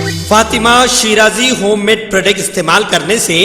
Fatima Shirazi home made product استعمال کرنے سے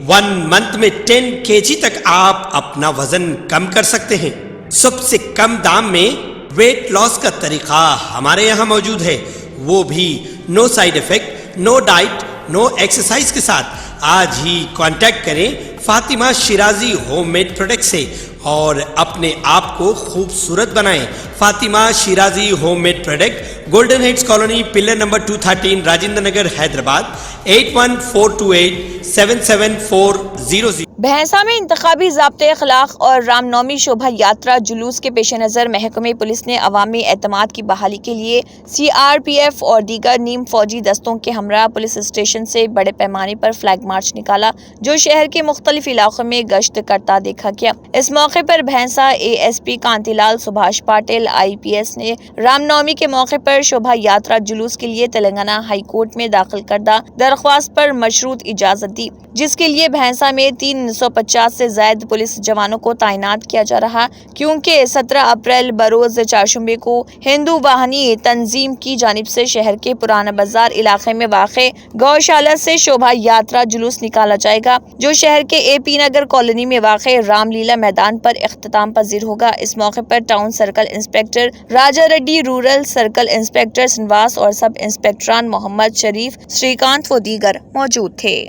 1 منتھ میں 10 kg تک آپ اپنا وزن کم کر سکتے ہیں۔ سب سے کم دام میں ویٹ لاس کا طریقہ ہمارے یہاں موجود ہے، وہ بھی no side effect, no diet, no exercise کے ساتھ۔ آج ہی کانٹیکٹ کریں Fatima Shirazi home made product سے اور اپنے آپ کو خوبصورت بنائیں۔ Fatima Shirazi home made product, golden heights colony, pillar number 213، Rajendra Nagar, Hyderabad, 8142877400۔ Bhainsa میں انتخابی ضابطۂ اخلاق اور رام نومی شوبھا یاترا جلوس کے پیش نظر محکمہ پولیس نے عوامی اعتماد کی بحالی کے لیے CRPF اور دیگر نیم فوجی دستوں کے ہمراہ پولیس اسٹیشن سے بڑے پیمانے پر فلیگ مارچ نکالا، جو شہر کے مختلف علاقوں میں گشت کرتا دیکھا گیا۔ اس موقع پر بھینسہ ASP کانتی لال سبھاش پاٹل IPS نے رام نومی کے موقع پر شوبھا یاترا جلوس کے لیے تلنگانہ ہائی کورٹ میں داخل کردہ درخواست پر مشروط اجازت دی، جس کے لیے بھینسہ میں 350 سے زائد پولیس جوانوں کو تعینات کیا جا رہا، کیونکہ 17 اپریل بروز چہارشنبے کو ہندو واہنی تنظیم کی جانب سے شہر کے پرانا بازار علاقے میں واقع گوشالہ سے شوبھا یاترا جلوس نکالا جائے گا، جو شہر کے AP نگر کالونی میں واقع رام لیلا میدان پر اختتام پذیر ہوگا۔ اس موقع پر ٹاؤن سرکل انسپکٹر راجا ریڈی، رورل سرکل انسپکٹر سنواس اور سب انسپکٹران محمد شریف، شریکانت و دیگر موجود تھے۔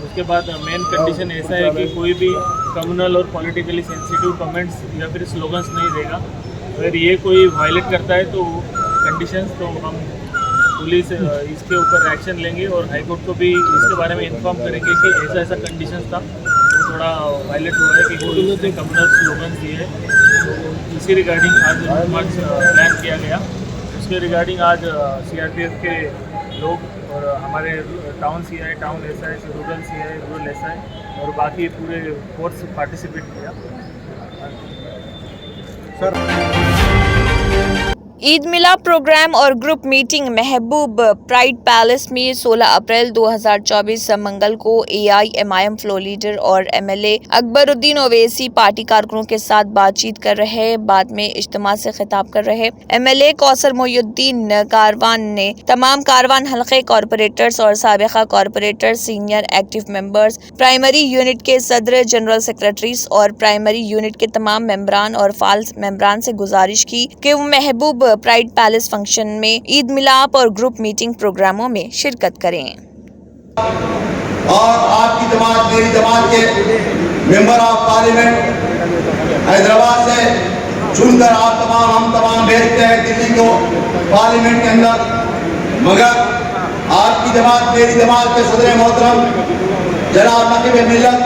اس کے بعد مین کنڈیشن ایسا ہے کہ کوئی بھی کمیونل اور پولیٹیکلی سینسیٹیو کمنٹس یا پھر سلوگنس نہیں دے گا۔ اگر یہ کوئی وائلیٹ کرتا ہے تو کنڈیشنز تو ہم پولیس اس کے اوپر ایکشن لیں گے اور ہائی کورٹ کو بھی اس کے بارے میں انفارم کریں گے کہ ایسا ایسا کنڈیشنز تھا، وہ تھوڑا وائلیٹ ہوا ہے کہ کوئی اس نے کمیونل سلوگنس دیے ہیں۔ تو اسی ریگارڈنگ آج مارچ پلان کیا گیا۔ اس کے ریگارڈنگ آج CRPF کے لوگ اور ہمارے town CI، town SI، rural CI، rural SI اور باقی پورے فورس پارٹیسپیٹ کیا۔ عید ملاد پروگرام اور گروپ میٹنگ محبوب پرائڈ پیلس میں 16 اپریل 2024 منگل کو AIMIM فلور لیڈر اور MLA اکبر الدین اویسی پارٹی کارکنوں کے ساتھ بات چیت کر رہے۔ بعد میں اجتماع سے خطاب کر رہے MLA کوثر محی الدین کاروان نے تمام کاروان حلقے کارپوریٹرز اور سابقہ corporator, senior active members, primary unit کے صدر، جنرل سیکریٹریز اور پرائمری یونٹ کے تمام ممبران اور فعال ممبران سے گزارش کی کہ وہ محبوب پرائڈ پیلس فنکشن میں عید ملاپ اور گروپ میٹنگ پروگراموں میں شرکت کریں۔ اور آپ کی جماعت، میری جماعت کے ممبر آف پارلیمنٹ حیدرآباد سے چن کر آپ تمام، ہم تمام بھیجتے ہیں دلی کو پارلیمنٹ کے اندر، مگر آپ کی جماعت، میری جماعت کے صدر محترم جناب نقیب ملت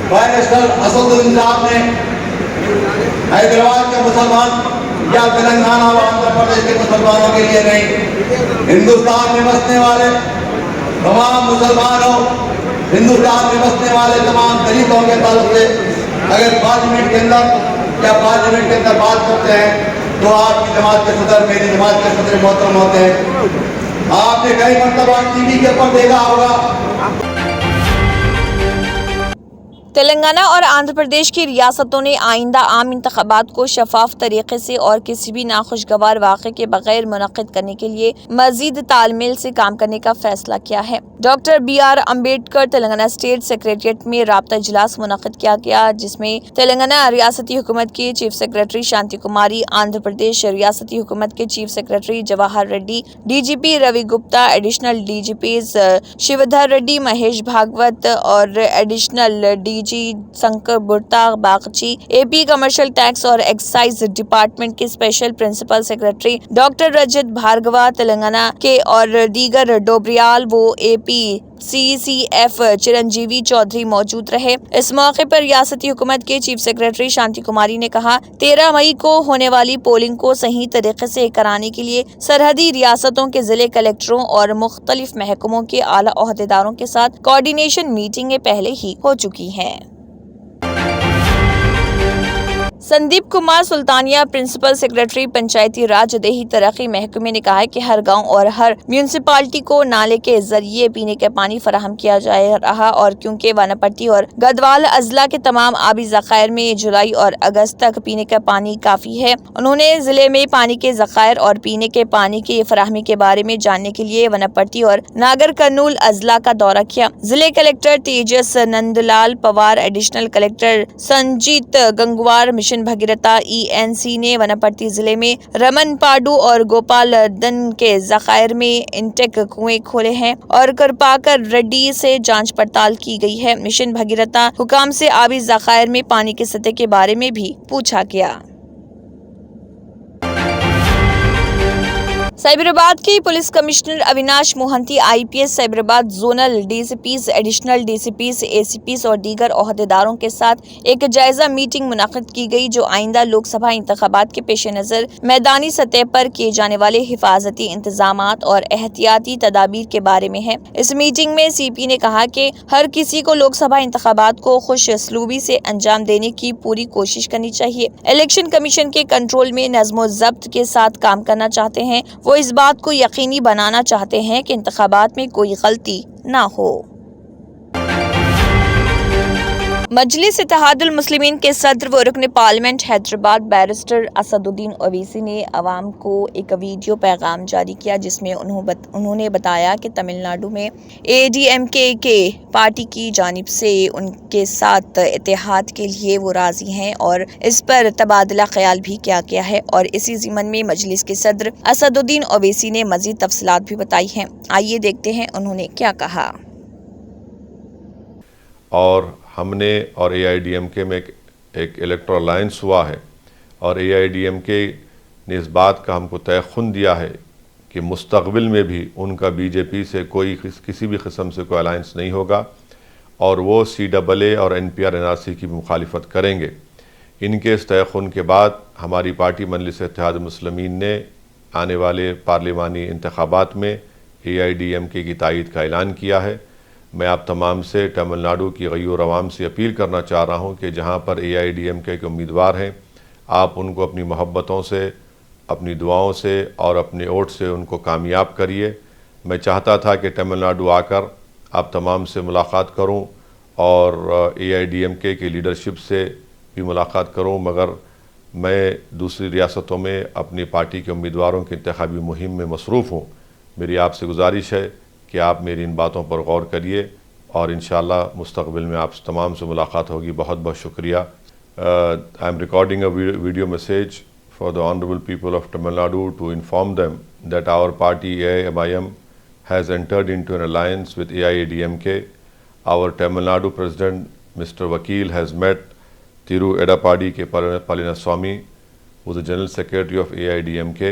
بائنیشنل اسد صاحب نے حیدرآباد کے مسلمان یا تلنگانہ اور آندھرا پردیش کے مسلمانوں کے لیے نہیں، ہندوستان میں بسنے والے تمام مسلمانوں، ہندوستان میں بسنے والے تمام دلتوں کے تعلق سے اگر پارلیمنٹ کے اندر یا پارلیمنٹ کے اندر بات کرتے ہیں تو آپ کی جماعت کے صدر، میری جماعت کے صدر محترم ہوتے ہیں۔ آپ نے کئی مرتبہ TV کے اوپر دیکھا ہوگا، تلنگانہ اور آندھرا پردیش کی ریاستوں نے آئندہ عام انتخابات کو شفاف طریقے سے اور کسی بھی ناخوشگوار واقعے کے بغیر منعقد کرنے کے لیے مزید تال میل سے کام کرنے کا فیصلہ کیا ہے۔ Doctor BR Ambedkar Telangana state secretariat میں رابطہ اجلاس منعقد کیا گیا، جس میں تلنگانہ ریاستی حکومت کی چیف سیکریٹری شانتی کماری، آندھرا پردیش ریاستی حکومت کے chief secretary Jawahar Reddy, DGP Ravi Gupta, additional DGPs Shivadhar Reddy, Mahesh Bhagwat اور additional DG Sankha Brata Bagchi, AP commercial tax اور ایکسائز ڈپارٹمنٹ کے special principal secretary doctor Rajat Bhargava Telangana کے اور دیگر ڈوبریال و AP CCF چرنجیوی چودھری موجود رہے۔ اس موقع پر ریاستی حکومت کے چیف سیکریٹری شانتی کماری نے کہا، 13 مئی کو ہونے والی پولنگ کو صحیح طریقے سے کرانے کے لیے سرحدی ریاستوں کے ضلع کلکٹروں اور مختلف محکموں کے اعلیٰ عہدیداروں کے ساتھ کوارڈینیشن میٹنگیں پہلے ہی ہو چکی ہیں۔ संदीप कुमार सुल्तानिया, प्रिंसिपल सेक्रेटरी पंचायती राज देही तरक्की महकमे ने कहा है कि हर गांव और हर म्यूनिसिपालिटी को नाले के जरिए पीने का पानी फराहम किया जा रहा और क्योंकि वानापट्टी और गदवाल अजला के तमाम आबी ज़खायर में जुलाई और अगस्त तक पीने का पानी काफी है। उन्होंने जिले में पानी के ज़खायर और पीने के पानी की फराहमी के बारे में जानने के लिए वनापट्टी और नागर कर्नूल अजला का दौरा किया। जिले collector Tejas Nandlal Pawar, additional collector Sanjeet Gangwar, mission Bhagiratha ENC ने वनापट्टी जिले में रमन पाडू और गोपाल दन के ज़खायर में इंटेक कुएं खोले हैं और करपाकर रेड्डी से जांच पड़ताल की गई है। मिशन भगीरथा हुकाम से आबी ज़खायर में पानी की सतह के बारे में भी पूछा गया। साइबराबाद के police commissioner Avinash Mohanty, IPS Cyberabad zonal DCPs, additional DCPs, ACPs और दीगर ओहदेदारों के साथ एक जायजा मीटिंग मुनक़िद की गई जो आइंदा लोकसभा इंतखाबात के पेश नज़र मैदानी सतह पर किए जाने वाले हिफाजती इंतजामात और एहतियाती तदाबीर के बारे में है। इस मीटिंग में CP ने कहा कि हर किसी को लोकसभा इंतखाबात को खुश असलूबी से अंजाम देने की पूरी कोशिश करनी चाहिए। इलेक्शन कमीशन के कंट्रोल में नज़्म ज़ब्त के साथ काम करना चाहते हैं। वो इस बात को यकीनी बनाना चाहते हैं कि इंतखाबात में कोई गलती ना हो। मजलिस इत्तेहादुल मुस्लिमीन के सदर व रुकन पार्लियामेंट हैदराबाद बैरिस्टर असदुद्दीन ओवैसी ने अवाम को एक वीडियो पैगाम जारी किया जिसमें उन्होंने बताया कि तमिलनाडु में ADMK के पार्टी की जानिब से उनके साथ इत्तेहाद के लिए वो राजी हैं और इस पर तबादला ख्याल भी किया गया है और इसी ज़िमन में मजलिस के सदर असदुद्दीन ओवैसी ने मज़ीद तफसीलात भी बताई हैं। आइए देखते हैं उन्होंने क्या कहा। और हमने और AIDMK में एक इलेक्टोरल अलायंस हुआ है और AIDMK ने इस बात का हमको तयख़ुन दिया है कि मुस्तक़बिल में भी उनका BJP से किसी भी किस्म से कोई अलायंस नहीं होगा और वो CAA और NPR NRC की मुखालिफत करेंगे। इनके इस तयख़ुन के बाद हमारी पार्टी मजलिस इत्तेहादुल मुस्लिमीन ने आने वाले पार्लिमानी इंतखाबात में AIDMK की तायीद का ऐलान किया है। मैं आप तमाम से तमिलनाडु की गयूर अवाम से अपील करना चाह रहा हूँ कि जहाँ पर AIDMK के उम्मीदवार हैं, आप उनको अपनी मोहब्बतों से, अपनी दुआओं से और अपने वोट से उनको कामयाब करिए। मैं चाहता था कि तमिलनाडु आकर आप तमाम से मुलाकात करूँ और AIDMK की लीडरशिप से भी मुलाकात करूँ, मगर मैं दूसरी रियासतों में अपनी पार्टी के उम्मीदवारों की इंतखाबी मुहिम में मसरूफ़ हूँ। मेरी आपसे गुजारिश है कि आप मेरी इन बातों पर गौर करिए और इंशाअल्लाह मुस्तक़बिल में आप तमाम से मुलाकात होगी। बहुत बहुत शुक्रिया। I am recording a video message for the honourable people of Tamil Nadu to inform them that our party AIMIM has entered into an alliance with AIADMK. Our Tamil Nadu President Mr. Vakil has met Thiru Edappadi K. Palaniswamy, who is the General Secretary of AIDMK,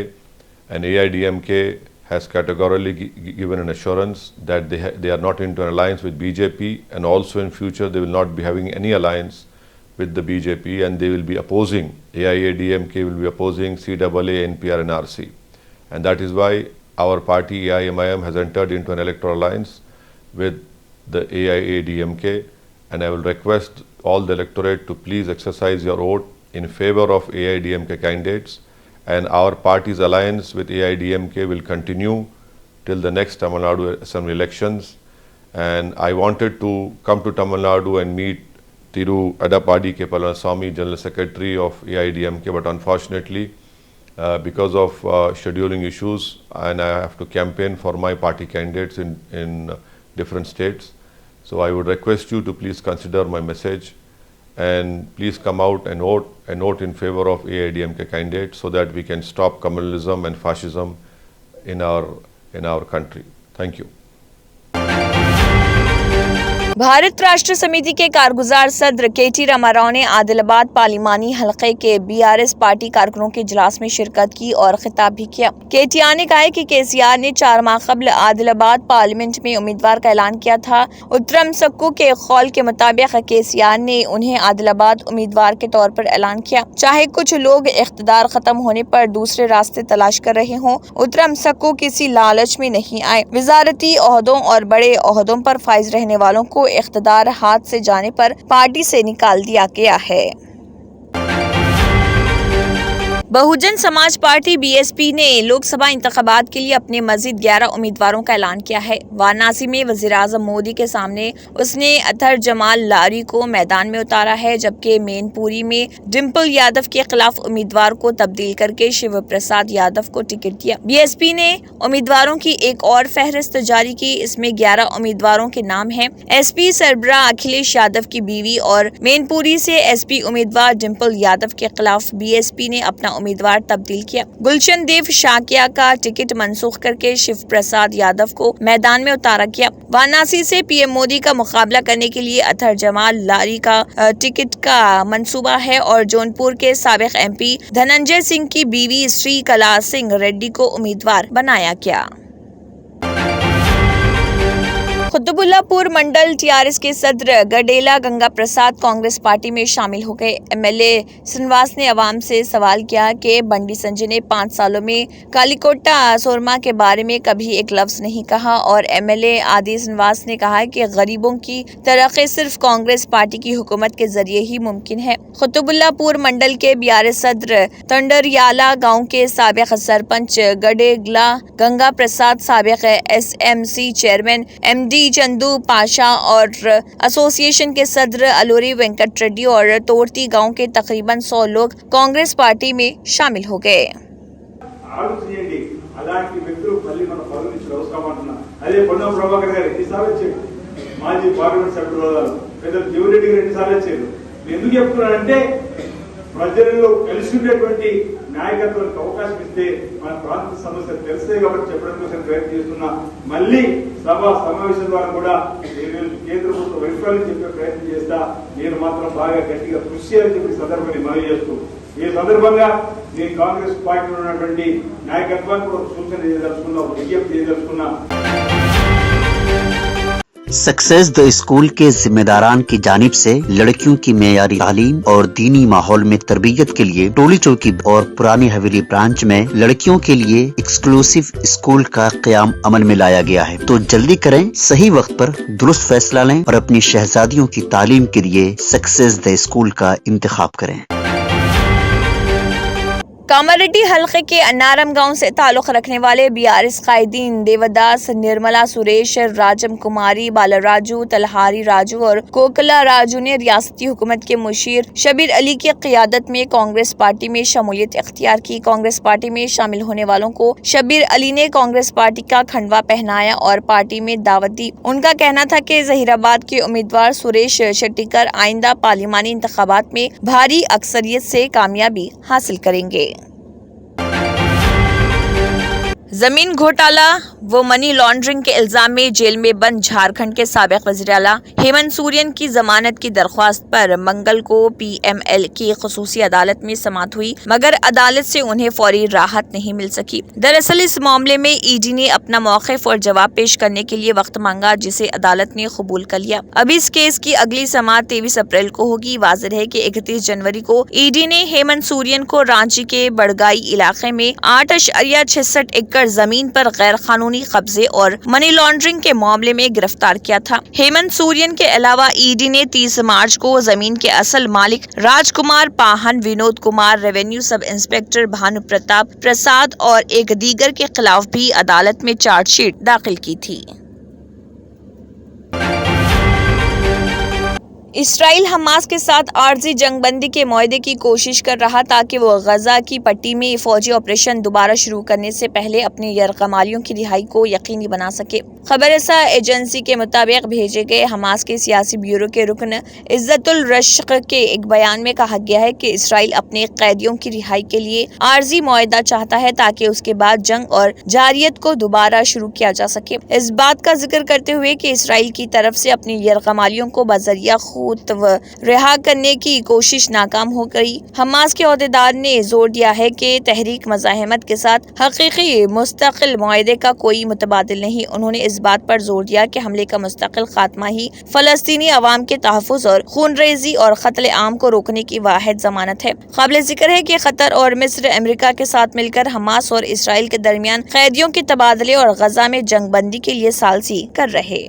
and AIDMK has categorically given an assurance that they are not into an alliance with BJP, and also in future they will not be having any alliance with the BJP, and they will be opposing, AIADMK will be opposing CAA, NPR and RC. And that is why our party AIMIM has entered into an electoral alliance with the AIADMK, and I will request all the electorate to please exercise your vote in favor of AIDMK candidates. And our party's alliance with AIDMK will continue till the next Tamil Nadu Assembly elections. And I wanted to come to Tamil Nadu and meet Thiru Edappadi K. Palaniswamy, General Secretary of AIDMK, but unfortunately, because of scheduling issues, and I have to campaign for my party candidates in different states. So I would request you to please consider my message and please come out and vote in favor of AIDMK candidates so that we can stop communalism and fascism in our country. Thank you. Bharat राष्ट्र समिति के कारगुजार सदर KT Rama Rao ने आदिलाबाद पार्लिमानी हलके के BRS party कारकुनों के इजलास में शिरकत की और खिताब भी किया। KTR ने कहा है कि KCR ने 4 माह कबल आदिलाबाद पार्लियामेंट में उम्मीदवार का ऐलान किया था। उत्तरम सक्कू के कौल के मुताबिक KCR ने उन्हें आदिलाबाद उम्मीदवार के तौर पर ऐलान किया। चाहे कुछ लोग इख्तिदार खत्म होने पर दूसरे रास्ते तलाश कर रहे हों, उत्तरम सक्कू किसी लालच में नहीं आए। वजारती ओहदों और बड़े ओहदों पर फाइज रहने वालों को इख्तिदार हाथ से जाने पर पार्टी से निकाल दिया गया है। बहुजन समाज पार्टी बीएसपी ने लोकसभा इंतखाबात के लिए अपने मजीद 11 उम्मीदवारों का ऐलान किया है। वाराणसी में वज़ीर-ए-आज़म मोदी के सामने उसने अतहर जमाल लारी को मैदान में उतारा है, जबकि मैनपुरी में डिम्पल यादव के खिलाफ उम्मीदवार को तब्दील करके शिव प्रसाद यादव को टिकट दिया। बीएसपी ने उम्मीदवारों की एक और फहरिस्त जारी की। इसमें 11 उम्मीदवारों के नाम हैं। एसपी सरबराह अखिलेश यादव की बीवी और मैनपुरी से एसपी उम्मीदवार डिम्पल यादव के खिलाफ बीएसपी ने अपना उम्मीदवार तब्दील किया। गुलशन देव शाकिया का टिकट मनसूख करके शिव प्रसाद यादव को मैदान में उतारा गया। वाराणसी से पीएम मोदी का मुकाबला करने के लिए अतहर जमाल लारी का टिकट का मंसूबा है और जौनपुर के साबिक एमपी धनंजय सिंह की बीवी श्री कला सिंह रेड्डी को उम्मीदवार बनाया गया। कुतुबुल्लापुर मंडल टीआरएस के सदर गडेला गंगा प्रसाद कांग्रेस पार्टी में शामिल हो गए। एमएलए श्रीनिवास ने अवाम से सवाल किया कि बंडी संजय ने 5 सालों में कालीकोटा सोरमा के बारे में कभी एक लफ्ज नहीं कहा और एमएलए आदि श्रीनिवास ने कहा कि गरीबों की तरक्की सिर्फ कांग्रेस पार्टी की हुकूमत के जरिए ही मुमकिन है। कुतुबुल्लापुर मंडल के बीआरएस सदर तंडरियाला गाँव के साबिक सरपंच गडेला गंगा प्रसाद, साबिक SMC chairman MD Chandu Pasha और एसोसिएशन के सदर अलूरी वेंकट रेड्डी और तोरती गांव के तकरीबन 100 लोग कांग्रेस पार्टी में शामिल हो गए। ఆలోచించండి అలాంటి వ్యక్తులు మళ్ళీ మన పదవి నుంచి అవసరమంటున్నా అదే పొన్నం ప్రభాకర్ గారు ఎన్నిసార్లు వచ్చారు, మాజీ పార్లమెంట్ సభ్యులు హోదాలో పెద్దలు జీవరెడ్డి గారు ఎన్నిసార్లు వచ్చారు. ఎందుకు చెప్తున్నానంటే ప్రజల్లో కలిసి ఉండేటువంటి నాయకత్వానికి అవకాశం ఇస్తే మన ప్రాంత సమస్యలు తెలుస్తాయి కాబట్టి చెప్పడం కోసం ప్రయత్నం చేస్తున్నా. మళ్ళీ సమావేశం ద్వారా కూడా నేను కేంద్ర ప్రభుత్వ వైఫల్యం చెప్పే ప్రయత్నం చేస్తా. నేను మాత్రం బాగా గట్టిగా కృషి చేయాలని చెప్పి సందర్భాన్ని మనవి చేస్తూ ఈ సందర్భంగా నేను కాంగ్రెస్ పార్టీలో ఉన్నటువంటి నాయకత్వానికి కూడా సూచన చేయదలుచుకున్నా, విజ్ఞప్తి చేయదలుచుకున్నా. सक्सेस द स्कूल के जिम्मेदारान की जानिब से लड़कियों की मेयारी तालीम और दीनी माहौल में तरबियत के लिए टोली चौकी और पुरानी हवेली ब्रांच में लड़कियों के लिए एक्सक्लूसिव स्कूल का क़याम अमल में लाया गया है। तो जल्दी करें, सही वक्त पर दुरुस्त फैसला लें और अपनी शहजादियों की तालीम के लिए सक्सेस द स्कूल का इंतखाब करें। कामारेड्डी हलके के अन्नारम गांव से ताल्लुक रखने वाले बीआरएस कायदीन देवदास, निर्मला सुरेश, राजम कुमारी, बालाराजू, तलहारी राजू और कोकला राजू ने रियासती हुकूमत के मुशीर शबीर अली की क़ियादत में कांग्रेस पार्टी में शमूलियत इख्तियार की। कांग्रेस पार्टी में शामिल होने वालों को शबीर अली ने कांग्रेस पार्टी का खंडवा पहनाया और पार्टी में दावत दी। उनका कहना था कि जहीराबाद के उम्मीदवार सुरेश शेट्टीकर आइंदा पार्लिमानी इंतखाबात में भारी अक्सरियत से कामयाबी हासिल करेंगे। जमीन घोटाला व मनी लॉन्ड्रिंग के इल्जाम में जेल में बंद झारखंड के साबिक वज़ीर आला हेमंत सोरेन की जमानत की दरख्वास्त पर मंगल को पीएमएल की खसूसी अदालत में समाअत हुई, मगर अदालत से उन्हें फौरी राहत नहीं मिल सकी। दरअसल इस मामले में ईडी ने अपना मौक़िफ़ और जवाब पेश करने के लिए वक्त मांगा, जिसे अदालत ने कबूल कर लिया। अब इस केस की अगली समाअत 23 अप्रैल को होगी। वाज़ेह है कि 31 जनवरी को ईडी ने हेमंत सोरेन को रांची के बड़गाई इलाके में 8.66 एकड़ जमीन पर गैर कानूनी कब्जे और मनी लॉन्ड्रिंग के मामले में गिरफ्तार किया था। हेमंत सोरेन के अलावा ईडी ने 30 मार्च को जमीन के असल मालिक Rajkumar Pahan, Vinod Kumar, revenue sub inspector Bhanu Pratap Prasad और एक दीगर के खिलाफ भी अदालत में चार्जशीट दाखिल की थी। इसराइल हमास के साथ आर्जी जंगबंदी के मुआहदे की कोशिश कर रहा ताकि वो गजा की पट्टी में फौजी ऑपरेशन दोबारा शुरू करने से पहले अपने यरगमालियों की रिहाई को यकीनी बना सके। खबरसा एजेंसी के मुताबिक भेजे गए हमास के सियासी ब्यूरो के रुकन इज्जतुल रश्क के एक बयान में कहा गया है कि इसराइल अपने कैदियों की रिहाई के लिए आर्जी मुआहदा चाहता है ताकि उसके बाद जंग और जारियत को दोबारा शुरू किया जा सके। इस बात का जिक्र करते हुए कि इसराइल की तरफ से अपनी यरगमालियों को बजरिया रिहा करने की कोशिश नाकाम हो गई। हमास के अहदेदार ने जोर दिया है कि तहरीक मज़ाहमत के साथ हकीकी मुस्तकिल मुआहदे का कोई मुतबादिल नहीं। उन्होंने इस बात पर जोर दिया कि हमले का मुस्तकिल खात्मा ही फलस्तीनी अवाम के तहफ़्फ़ुज़ और खूनरेज़ी और क़त्ल आम को रोकने की वाहिद ज़मानत है। काबिल ज़िक्र है कि कतर और मिस्र अमेरिका के साथ मिलकर हमास और इसराइल के दरमियान कैदियों के तबादले और गजा में जंगबंदी के लिए सालसी कर रहे।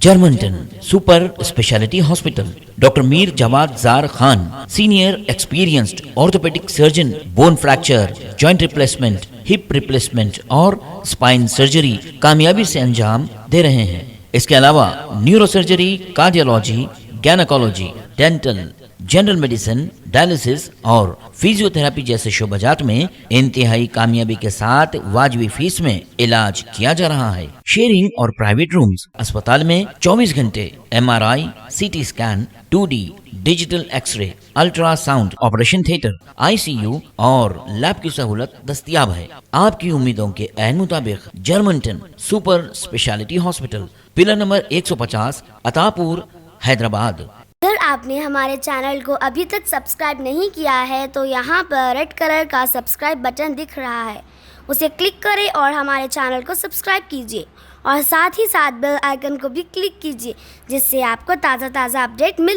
जर्मनटन super speciality hospital, doctor Mir Jawad Jar Khan, senior experienced orthopaedic surgeon, bone fracture, joint replacement, hip replacement और स्पाइन सर्जरी कामयाबी से अंजाम दे रहे हैं। इसके अलावा neurosurgery, cardiology, gynaecology, dental, general medicine, dialysis और फिजियोथेरेपी जैसे शोबाजात में इंतहाई कामयाबी के साथ वाजबी फीस में इलाज किया जा रहा है। शेयरिंग और प्राइवेट रूम्स, अस्पताल में 24 घंटे MRI, CT scan, 2D digital x-ray, ultrasound, operation theatre, ICU और लैब की सहूलत दस्तयाब है। आपकी उम्मीदों के ऐन मुताबिक Germanten super speciality hospital, pillar number 150, Attapur, Hyderabad. अगर आपने हमारे चैनल को अभी तक सब्सक्राइब नहीं किया है तो यहाँ पर रेड कलर का सब्सक्राइब बटन दिख रहा है, उसे क्लिक करें और हमारे चैनल को सब्सक्राइब कीजिए और साथ ही साथ बेल आइकन को भी क्लिक कीजिए, जिससे आपको ताज़ा अपडेट मिल